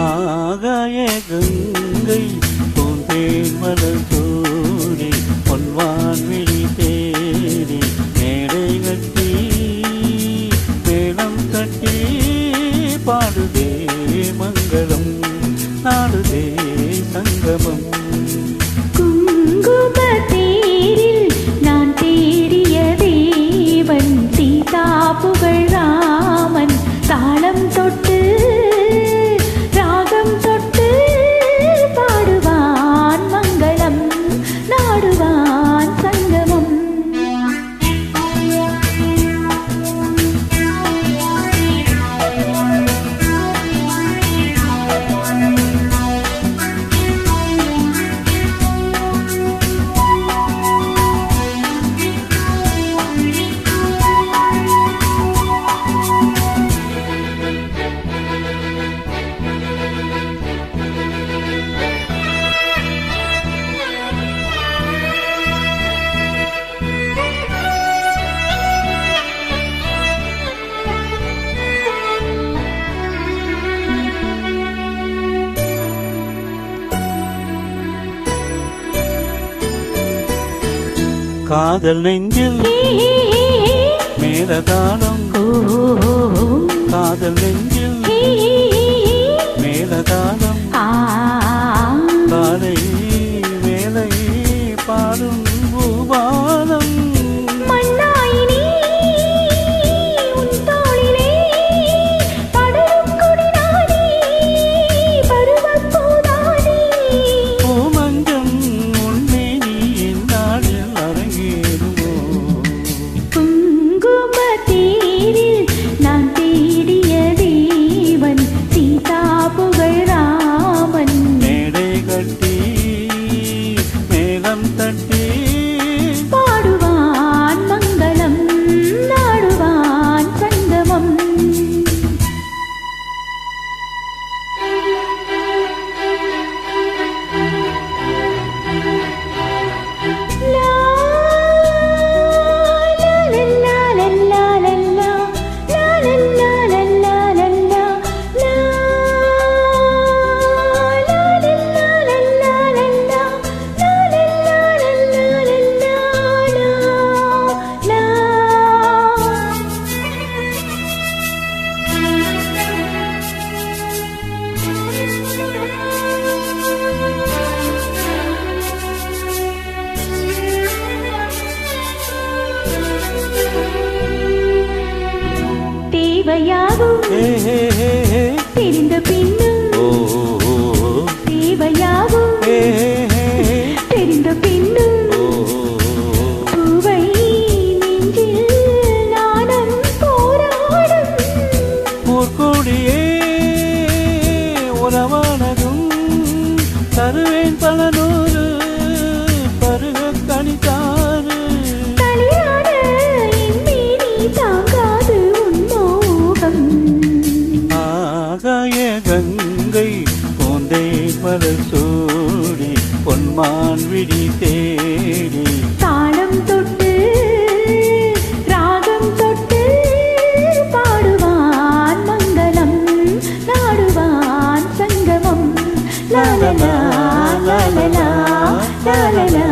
ஆகாய கங்கை பூந்தேன் மலர் சூடி பொன்வான் விழி தேடி மேடை கட்டி மேளம் தட்டி பாடுதே மங்களம் நாடுதே சங்கமம். குங்குமத்தேரில் நான் தேடிய தேவன் சீதா புகழ் ராமன் தாளம் தொட்டு காதல் நெஞ்சில் மேலதாளம் காதல் நெஞ்சில் மேலதாளம் காலை வேலை பாடும் பூபாலம் தெரிந்த பின்னும் தேவையாகும் தெரிந்த பின்னும் பூவை நெஞ்சில் நானும் போராடும் போர்க்கோடியே உறவானதும் தருவேன் பல நூறு பருக கணித்தாரு கங்கை போந்தே மலர் சூடி பொன்மான் விழி தேடி தாளம் தொட்டு ராகம் தொட்டு பாடுவான் மங்களம் நாடுவான் சங்கமம் லாலலா லாலலா லாலலா